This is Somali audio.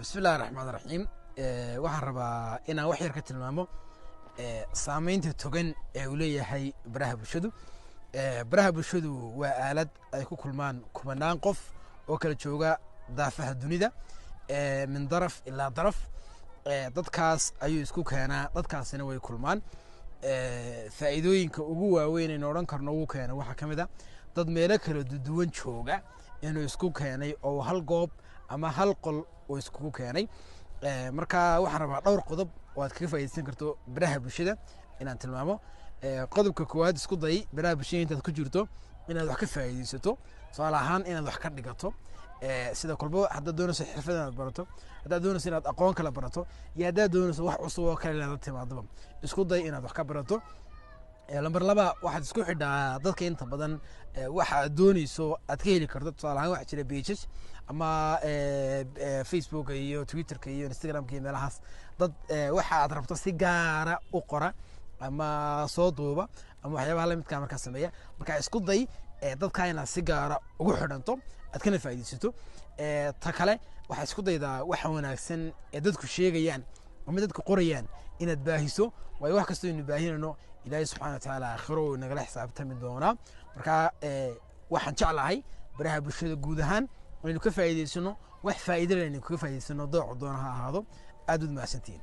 بسم الله الرحمن الرحيم waxaan rabaa inaan wax yar ka tilmaamo saameynta togan ee uu leeyahay baraha bulshadu waa aalad ay ku kulmaan kumanaan qof oo kala jooga daafaha dunida min daraf ilaa daraf dadkaas ayuu isku keenaa dadkaasina way kulmaan faa'iidooyinka ugu waaweyn ee oran karno ugu keena waxa kamid ah dad meelo kala duwan jooga inuu isku keenay oo hal goob ama hal qol oo isku keenay marka waxaan rabaa dhowr qodob oo aad kaga faa'iideysan karto baraha bulshada inaan tilmaamo qodobka koowaad isku day baraha bulshada intaad ku jirto inaad wax ka faa'iideysato tusaale ahaan inaad wax ka dhigato sida kolba haddaad doonayso xirfad inaad barato haddaad doonayso inaad aqoon kala barato iyo haddaad doonayso wax cusub oo kale inaad timaadaba isku day inaad wax ka barato lambar laba waxaad isku xidhaa dadka inta badan waxa aad doonayso aad ka heli karto tusaale ahaan waxa jira pages ama Facebook iyo Twitter iyo Instagram iyo meelahaas dad waxa aad rabto si gaara u qora ama soo duuba ama waxyaabaha la midka marka sameeya marka isku day dadka inaad si gaara ugu xidhanto aad kana faa'iideysato ta kale waxa isku daydaa waxa wanaagsan ee dadku sheegayaan ama dadku qorayaan inaad baahiso way wax kasta inuu baahinayno ilaahay subxaanahu wa ta'aala aakhiro nagala xisaabtami doona marka waxaan jeclahay baraha bulshada guud ahaan inuu ka faa'iideysano wax faa'iido leh inuu ka faa'iideysano dooc doona ha ahaado aad u mahadsantiin